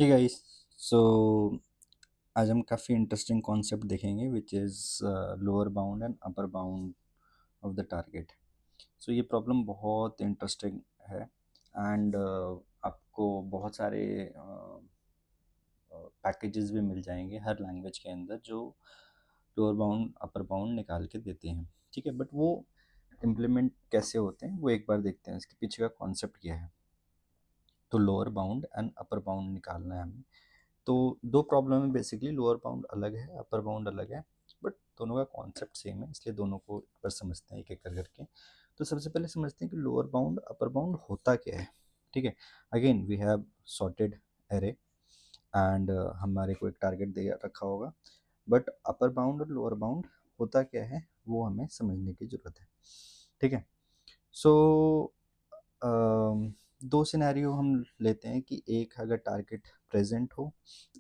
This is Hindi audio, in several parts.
Hey guys. सो आज हम काफ़ी इंटरेस्टिंग कॉन्सेप्ट देखेंगे which is lower bound and upper bound of the target. So ये प्रॉब्लम बहुत इंटरेस्टिंग है एंड आपको बहुत सारे पैकेजेस भी मिल जाएंगे हर लैंग्वेज के अंदर जो लोअर बाउंड अपर बाउंड निकाल के देते हैं। ठीक है, बट वो इम्प्लीमेंट कैसे होते हैं वो एक बार देखते हैं, इसके पीछे का कॉन्सेप्ट क्या है। तो lower bound and upper bound निकालना है हमें। तो दो प्रॉब्लम है बेसिकली, लोअर बाउंड अलग है, अपर बाउंड अलग है, बट दोनों का कॉन्सेप्ट सेम है, इसलिए दोनों को एक बार समझते हैं एक एक कर करके। तो सबसे पहले समझते हैं कि लोअर बाउंड अपर बाउंड होता क्या है। ठीक है, again we have sorted array and हमारे को एक टारगेट दे रखा होगा, बट अपर बाउंड और लोअर बाउंड होता क्या है वो हमें समझने की ज़रूरत है। ठीक है, सो दो सिनेरियो हम लेते हैं कि एक अगर टारगेट प्रेजेंट हो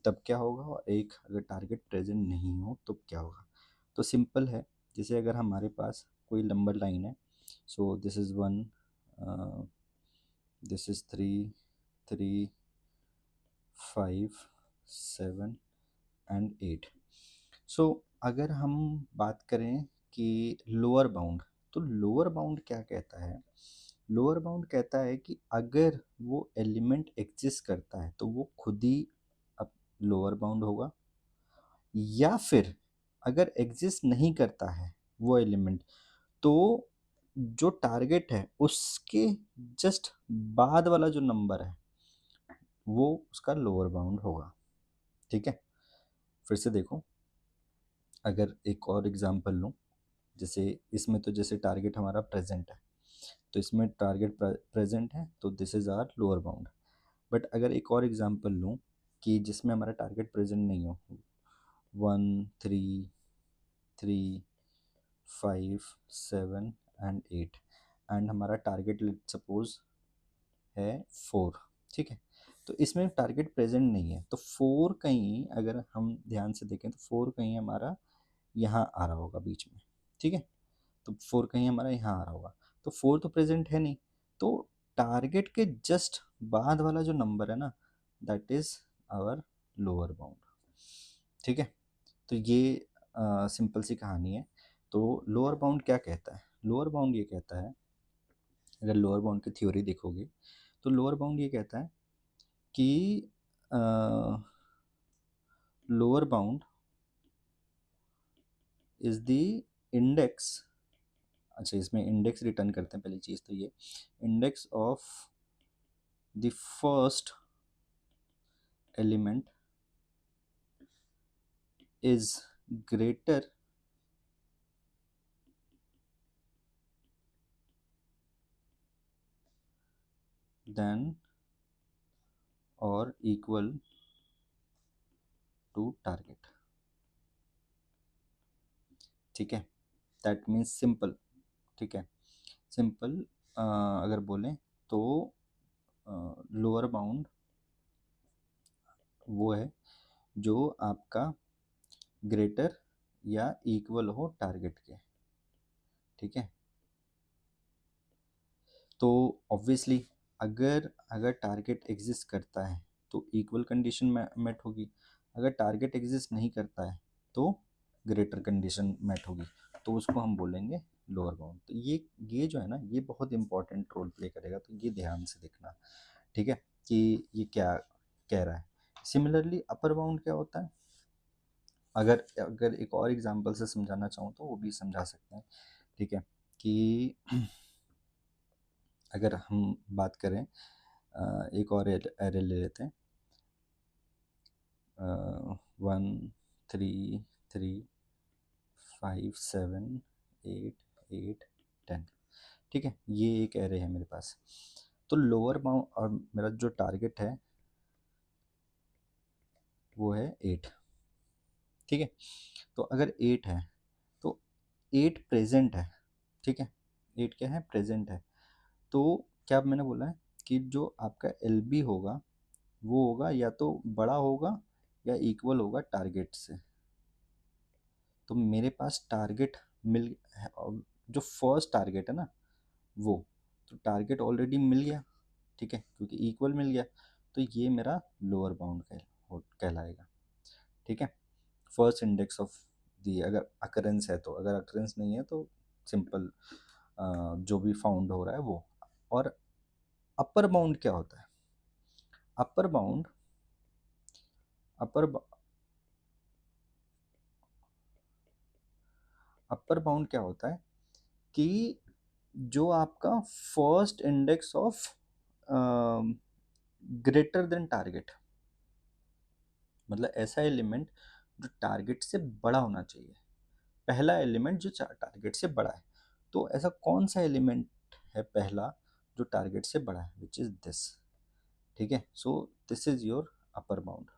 तब क्या होगा, और एक अगर टारगेट प्रेजेंट नहीं हो तो क्या होगा। तो सिंपल है, जैसे अगर हमारे पास कोई नंबर लाइन है, so this is 1, this is 3, 3, 5, 7 and 8। सो अगर हम बात करें कि लोअर बाउंड, तो लोअर बाउंड क्या कहता है। लोअर बाउंड कहता है कि अगर वो एलिमेंट एग्जिस्ट करता है तो वो खुद ही अब लोअर बाउंड होगा, या फिर अगर एग्जिस्ट नहीं करता है वो एलिमेंट, तो जो टारगेट है उसके जस्ट बाद वाला जो नंबर है वो उसका लोअर बाउंड होगा। ठीक है, फिर से देखो, अगर एक और एग्जांपल लूँ, जैसे इसमें तो जैसे टारगेट हमारा प्रेजेंट है, तो इसमें टारगेट प्रेजेंट है तो this is our lower bound. But अगर एक और एग्जांपल लूँ कि जिसमें हमारा टारगेट प्रेजेंट नहीं हो, 1, 3, 3, 5, 7 एंड 8, एंड हमारा टारगेट सपोज है 4। ठीक है, तो इसमें टारगेट प्रेजेंट नहीं है, तो 4 कहीं अगर हम ध्यान से देखें तो 4 कहीं हमारा यहाँ आ रहा होगा बीच में। ठीक है, तो 4 कहीं हमारा यहाँ आ रहा होगा, तो 4 तो प्रेजेंट है नहीं, तो टारगेट के जस्ट बाद वाला जो नंबर है ना, that is our lower bound. ठीक है, तो ये सिंपल सी कहानी है। तो लोअर बाउंड क्या कहता है, लोअर बाउंड ये कहता है, अगर लोअर बाउंड की थ्योरी देखोगे तो लोअर बाउंड ये कहता है कि lower bound is the index. अच्छा, इसमें इंडेक्स रिटर्न करते हैं, पहली चीज़ तो ये index of the first element is greater than और इक्वल टू टारगेट। ठीक है, दैट मीन्स सिंपल। ठीक है, सिंपल अगर बोलें तो लोअर बाउंड वो है जो आपका ग्रेटर या इक्वल हो टारगेट के। ठीक है, तो ऑब्वियसली अगर अगर टारगेट एग्जिस्ट करता है तो इक्वल कंडीशन मेट होगी, अगर टारगेट एग्जिस्ट नहीं करता है तो ग्रेटर कंडीशन मेट होगी, तो उसको हम बोलेंगे लोअर बाउंड। तो ये जो है ना, ये बहुत इंपॉर्टेंट रोल प्ले करेगा, तो ये ध्यान से देखना। ठीक है, कि ये क्या कह रहा है। सिमिलरली अपर बाउंड क्या होता है, अगर अगर एक और एग्जांपल से समझाना चाहूँ तो वो भी समझा सकते हैं। ठीक है, कि अगर हम बात करें एक और एरे ले लेते हैं, 1, 3, 3, 5, 7, 8, 8, 10। ठीक है, ये एक एरे है मेरे पास। तो लोअर बाउंड और मेरा जो टारगेट है वो है 8। ठीक है, तो अगर 8 है तो 8 प्रेजेंट है। ठीक है, 8 क्या है, प्रेजेंट है। तो क्या मैंने बोला है कि जो आपका एल बी होगा वो होगा या तो बड़ा होगा या इक्वल होगा टारगेट से। तो मेरे पास टारगेट मिल है, और जो फर्स्ट टारगेट है ना वो, तो टारगेट ऑलरेडी मिल गया। ठीक है, क्योंकि इक्वल मिल गया, तो ये मेरा लोअर बाउंड कहलाएगा। ठीक है, फर्स्ट इंडेक्स ऑफ दी, अगर अकरेंस है तो, अगर अकरेंस नहीं है तो सिंपल जो भी फाउंड हो रहा है वो। और अपर बाउंड क्या होता है? अपर बाउंड अपर अपर बाउंड क्या होता है कि जो आपका first index of greater than target, मतलब ऐसा एलिमेंट जो टारगेट से बड़ा होना चाहिए, पहला एलिमेंट जो टारगेट से बड़ा है। तो ऐसा कौन सा एलिमेंट है पहला जो टारगेट से बड़ा है, विच इज दिस। ठीक है, so this is your upper bound.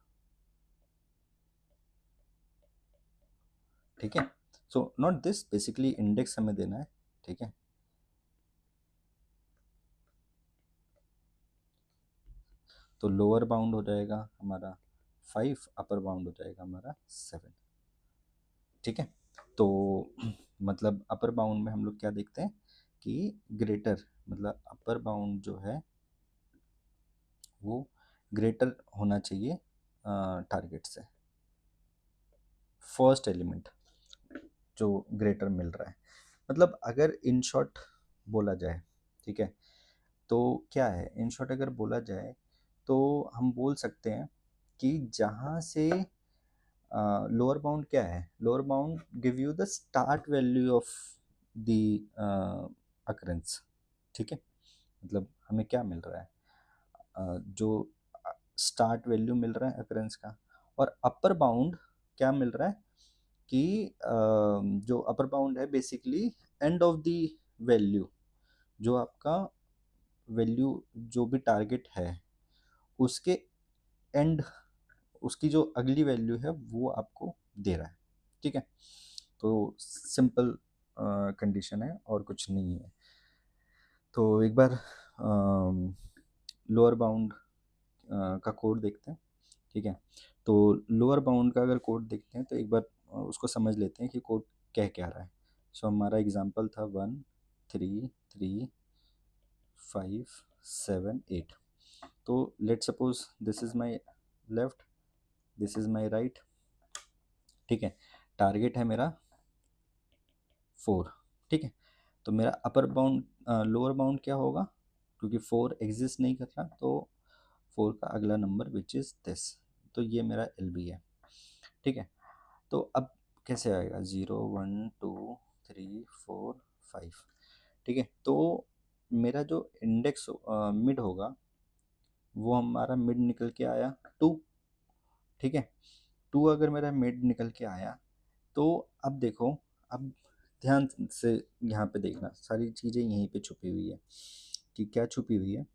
ठीक है, so not this, basically index हमें देना है। ठीक है, तो लोअर बाउंड हो जाएगा हमारा 5, अपर बाउंड हो जाएगा हमारा 7। ठीक है, तो मतलब अपर बाउंड में हम लोग क्या देखते हैं कि ग्रेटर, मतलब अपर बाउंड जो है वो ग्रेटर होना चाहिए टारगेट से, फर्स्ट एलिमेंट जो ग्रेटर मिल रहा है। मतलब अगर इन शॉर्ट बोला जाए, ठीक है, तो क्या है इन शॉर्ट अगर बोला जाए तो हम बोल सकते हैं कि जहाँ से लोअर बाउंड क्या है, lower bound give you the start value of the occurrence. ठीक है, मतलब हमें क्या मिल रहा है, जो स्टार्ट वैल्यू मिल रहा है अकरेंस का। और अपर बाउंड क्या मिल रहा है कि जो अपर बाउंड है basically end of the value, जो आपका वैल्यू जो भी टारगेट है उसके एंड, उसकी जो अगली वैल्यू है वो आपको दे रहा है। ठीक है, तो सिंपल कंडीशन है और कुछ नहीं है। तो एक बार लोअर बाउंड का कोड देखते हैं। ठीक है, तो लोअर बाउंड का अगर कोड देखते हैं तो एक बार उसको समझ लेते हैं कि कोड कह क्या रहा है। सो हमारा एग्जांपल था 1 3 3 5 7 8। तो let suppose this is my left, this is my right. ठीक है, टारगेट है मेरा 4। ठीक है, तो मेरा अपर बाउंड लोअर बाउंड क्या होगा, क्योंकि 4 एग्जिस्ट नहीं कर रहा तो 4 का अगला नंबर विच इज़ दिस। तो ये मेरा एल बी है। ठीक है, तो अब कैसे आएगा 0 1 2 3 4 5। ठीक है, तो मेरा जो इंडेक्स मिड होगा वो हमारा मिड निकल के आया 2। ठीक है, 2 अगर मेरा मिड निकल के आया तो अब देखो, अब ध्यान से यहाँ पे देखना, सारी चीज़ें यहीं पे छुपी हुई है कि क्या छुपी हुई है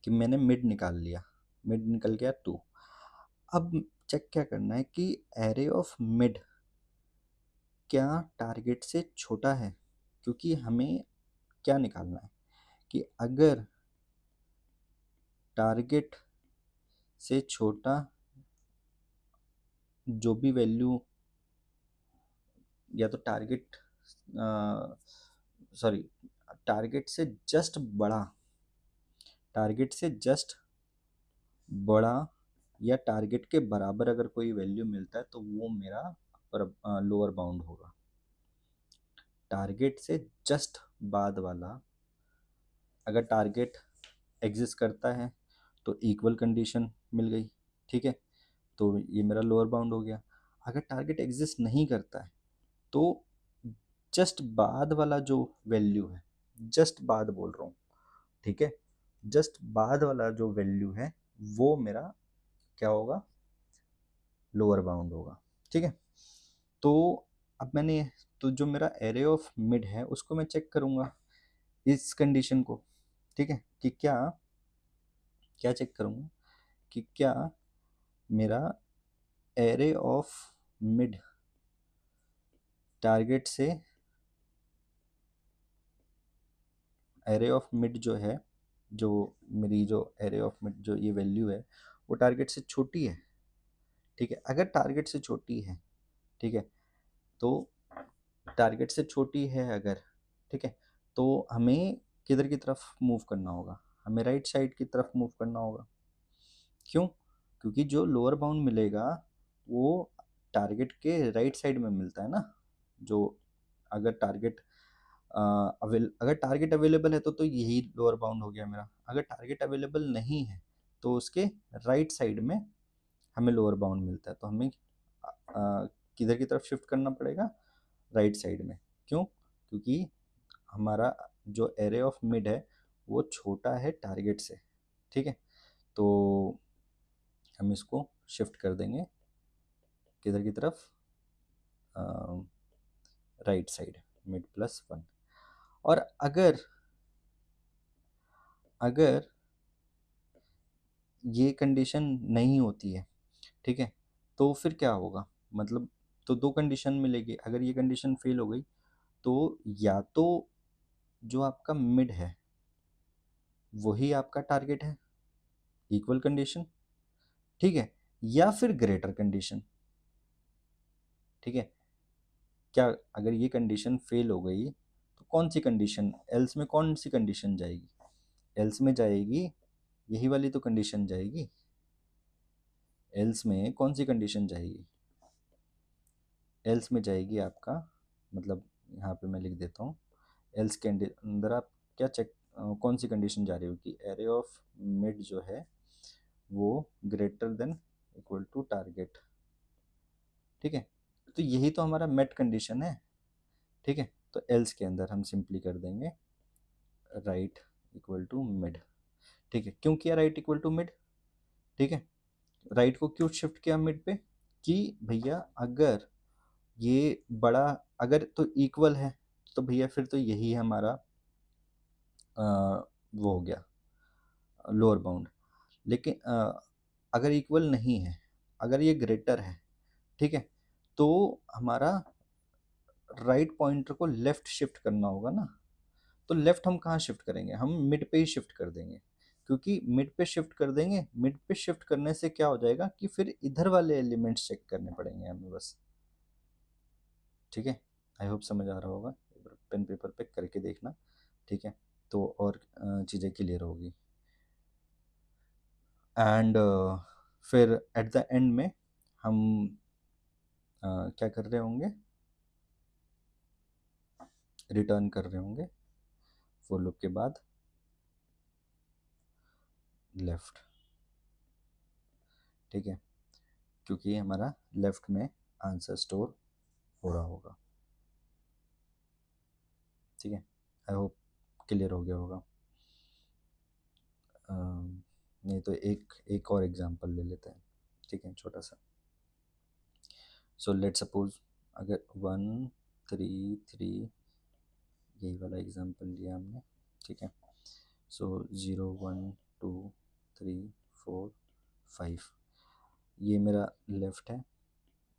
कि मैंने मिड निकाल लिया, मिड निकल गया 2। अब चेक क्या करना है कि एरे ऑफ मिड क्या टारगेट से छोटा है, क्योंकि हमें क्या निकालना है कि अगर टारगेट से छोटा जो भी वैल्यू, या तो टारगेट सॉरी टारगेट से जस्ट बड़ा, टारगेट से जस्ट बड़ा या टारगेट के बराबर अगर कोई वैल्यू मिलता है तो वो मेरा लोअर बाउंड होगा। टारगेट से जस्ट बाद वाला, अगर टारगेट एग्जिस्ट करता है तो इक्वल कंडीशन मिल गई। ठीक है, तो ये मेरा लोअर बाउंड हो गया। अगर टारगेट एग्जिस्ट नहीं करता है तो जस्ट बाद वाला जो वैल्यू है, जस्ट बाद बोल रहा हूँ, ठीक है, जस्ट बाद वाला जो वैल्यू है वो मेरा क्या होगा, लोअर बाउंड होगा। ठीक है, तो अब मैंने, तो जो मेरा एरे ऑफ मिड है उसको मैं चेक करूँगा इस कंडीशन को। ठीक है, कि क्या क्या चेक करूँगा कि क्या मेरा एरे ऑफ मिड टारगेट से, एरे ऑफ मिड जो है, जो मेरी जो एरे ऑफ मिड जो ये वैल्यू है वो टारगेट से छोटी है। ठीक है, अगर टारगेट से छोटी है, ठीक है, तो टारगेट से छोटी है अगर, ठीक है, तो हमें किधर की तरफ मूव करना होगा, हमें राइट साइड की तरफ मूव करना होगा। क्यों? क्योंकि जो लोअर बाउंड मिलेगा वो टारगेट के राइट साइड में मिलता है ना। जो अगर टारगेट अगर टारगेट अवेलेबल है तो यही लोअर बाउंड हो गया मेरा। अगर टारगेट अवेलेबल नहीं है तो उसके राइट साइड में हमें लोअर बाउंड मिलता है, तो हमें किधर की तरफ शिफ्ट करना पड़ेगा? राइट साइड में। क्यों? क्योंकि हमारा जो एरे ऑफ मिड है वो छोटा है टारगेट से। ठीक है, तो हम इसको शिफ्ट कर देंगे किधर की तरफ? Right side, mid plus one. और अगर अगर ये कंडीशन नहीं होती है, ठीक है, तो फिर क्या होगा? मतलब तो दो कंडीशन मिलेगी। अगर ये कंडीशन फेल हो गई तो या तो जो आपका मिड है वही आपका टारगेट है, इक्वल कंडीशन, ठीक है, या फिर ग्रेटर कंडीशन। ठीक है, क्या अगर ये कंडीशन फेल हो गई तो कौन सी कंडीशन एल्स में, कौन सी कंडीशन जाएगी? एल्स में जाएगी यही वाली तो कंडीशन जाएगी। एल्स में कौन सी कंडीशन जाएगी? एल्स में जाएगी आपका, मतलब यहाँ पे मैं लिख देता हूँ, एल्स के अंदर आप क्या चेक, कौन सी कंडीशन जा रही हो कि एरे ऑफ मिड जो है वो greater than equal to target. ठीक है, तो यही तो हमारा मेट कंडीशन है। ठीक है, तो एल्स के अंदर हम सिंपली कर देंगे राइट इक्वल टू मिड। ठीक है, क्यों किया राइट इक्वल टू मिड? ठीक है, राइट को क्यों शिफ्ट किया मिड पे? कि भैया अगर ये बड़ा, अगर तो इक्वल है तो भैया फिर तो यही हमारा वो हो गया लोअर बाउंड। लेकिन अगर इक्वल नहीं है, अगर ये ग्रेटर है, ठीक है, तो हमारा राइट पॉइंटर को लेफ्ट शिफ्ट करना होगा ना। तो लेफ्ट हम कहाँ शिफ्ट करेंगे? हम मिड पे ही शिफ्ट कर देंगे, क्योंकि मिड पे शिफ्ट कर देंगे। मिड पे शिफ्ट करने से क्या हो जाएगा कि फिर इधर वाले एलिमेंट्स चेक करने पड़ेंगे हमें बस। ठीक है, आई होप समझ आ रहा होगा, पेन पेपर पे करके देखना। ठीक है, तो और चीज़ें क्लियर होगी। एंड फिर एट द एंड में हम क्या कर रहे होंगे? रिटर्न कर रहे होंगे फॉर लूप के बाद लेफ्ट। ठीक है, क्योंकि हमारा लेफ्ट में आंसर स्टोर हो रहा होगा। ठीक है, आई होप क्लियर हो गया होगा। नहीं तो एक एक और एग्जांपल ले लेते हैं। ठीक है, छोटा सा। सो लेट सपोज अगर 1 3 3, यही वाला एग्जांपल लिया हमने। ठीक है, सो 0 1 2 3 4 5, ये मेरा लेफ्ट है,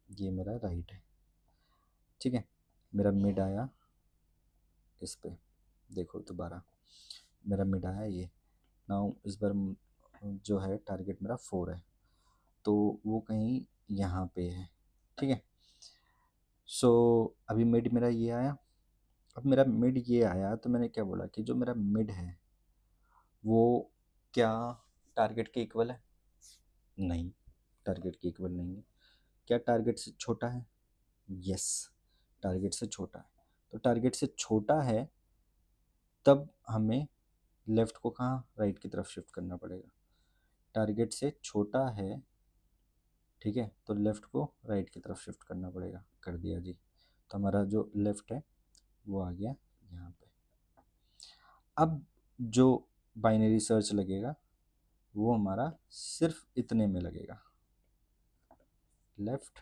ये मेरा राइट है। ठीक है, मेरा मिड आया इस पे, देखो दोबारा मेरा मिड आया ये। नाउ इस बार जो है टारगेट मेरा 4 है, तो वो कहीं यहाँ पे है। ठीक है, सो अभी मिड मेरा ये आया। अब मेरा मिड ये आया तो मैंने क्या बोला कि जो मेरा मिड है वो क्या टारगेट के इक्वल है? नहीं, टारगेट के इक्वल नहीं है। क्या टारगेट से छोटा है? यस, टारगेट से छोटा है। तो टारगेट से छोटा है तब हमें लेफ्ट को कहाँ, राइट की तरफ शिफ्ट करना पड़ेगा। टारगेट से छोटा है, ठीक है, तो लेफ्ट को राइट की तरफ शिफ्ट करना पड़ेगा। कर दिया जी, तो हमारा जो लेफ्ट है वो आ गया यहाँ पे। अब जो बाइनरी सर्च लगेगा वो हमारा सिर्फ इतने में लगेगा, लेफ्ट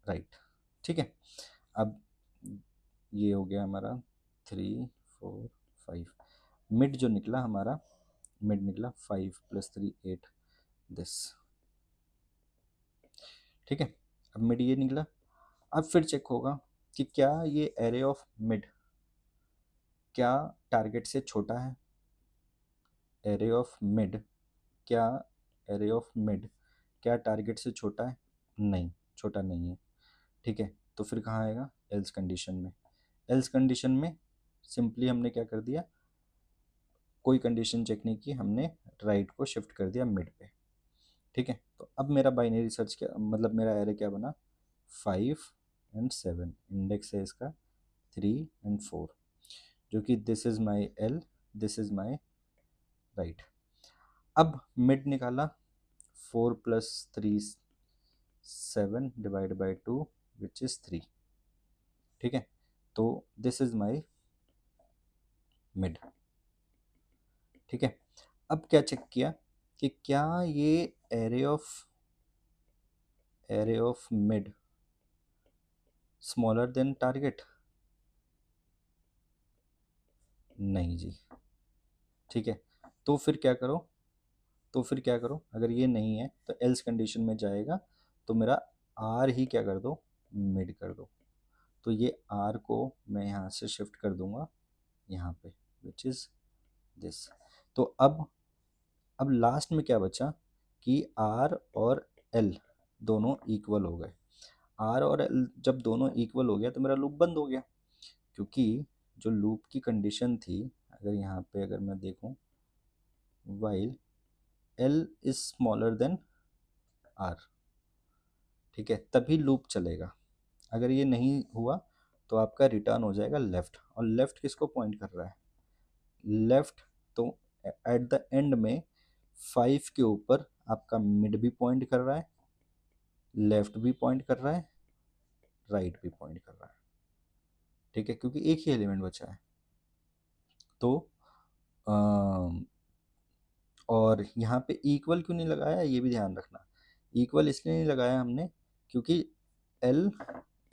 राइट। ठीक है, अब ये हो गया हमारा 3 4 5। मिड जो निकला हमारा, मिड निकला 5 + 3 8 दिस। ठीक है, अब मिड ये निकला। अब फिर चेक होगा कि क्या ये एरे ऑफ मिड क्या टारगेट से छोटा है? एरे ऑफ मिड क्या, एरे ऑफ मिड क्या टारगेट से छोटा है? नहीं, छोटा नहीं है। ठीक है, तो फिर कहाँ आएगा? एल्स कंडीशन में। एल्स कंडीशन में सिंपली हमने क्या कर दिया, कोई कंडीशन चेक नहीं की, हमने राइट को शिफ्ट कर दिया मिड पे। ठीक है, तो अब मेरा बाइनरी सर्च क्या, मतलब मेरा एरे क्या बना, 5 और 7, इंडेक्स है इसका 3 और 4, जो कि this is my L, this is my right. अब मिड निकाला, 4 + 3 7 / 2 विच इज 3। ठीक है, तो दिस इज माई मिड। ठीक है, अब क्या चेक किया कि क्या ये array of mid smaller than target, नहीं जी। ठीक है, तो फिर क्या करो, अगर ये नहीं है तो एल्स कंडीशन में जाएगा, तो मेरा आर ही क्या कर दो, मिड कर दो। तो ये आर को मैं यहाँ से शिफ्ट कर दूंगा यहाँ पे, विच इज़ दिस। तो अब लास्ट में क्या बचा कि आर और एल दोनों इक्वल हो गए। आर और एल जब दोनों इक्वल हो गया तो मेरा लूप बंद हो गया, क्योंकि जो लूप की कंडीशन थी, अगर यहाँ पे अगर मैं देखूँ, while L is smaller than R, ठीक है, तभी लूप चलेगा। अगर ये नहीं हुआ तो आपका रिटर्न हो जाएगा लेफ़्ट, और लेफ़्ट किसको पॉइंट कर रहा है, लेफ़्ट। तो एट द एंड में 5 के ऊपर आपका मिड भी पॉइंट कर रहा है, लेफ़्ट भी पॉइंट कर रहा है, राइट भी पॉइंट कर रहा है। ठीक है, क्योंकि एक ही एलिमेंट बचा है। तो अम, और यहाँ पे इक्वल क्यों नहीं लगाया, ये भी ध्यान रखना। इक्वल इसलिए नहीं लगाया हमने क्योंकि एल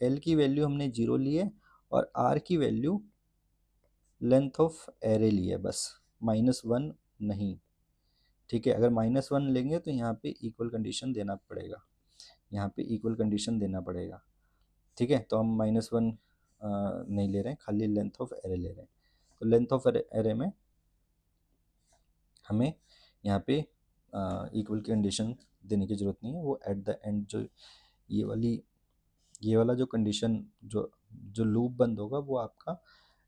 एल की वैल्यू हमने 0 ली है, और आर की वैल्यू लेंथ ऑफ एरे ली है बस, -1 नहीं। ठीक है, अगर -1 लेंगे तो यहाँ पे इक्वल कंडीशन देना पड़ेगा, यहाँ पे इक्वल कंडीशन देना पड़ेगा। ठीक है, तो हम -1 नहीं ले रहे हैं, खाली लेंथ ऑफ एरे ले रहे हैं। तो लेंथ ऑफ एरे में हमें यहाँ पे इक्वल कंडीशन देने की ज़रूरत नहीं है, वो एट द एंड जो ये वाला जो कंडीशन, जो जो लूप बंद होगा वो आपका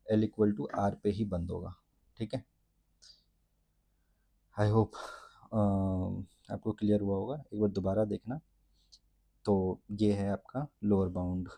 L = R पे ही बंद होगा। ठीक है, आई होप आपको क्लियर हुआ होगा। एक बार दोबारा देखना। तो ये है आपका लोअर बाउंड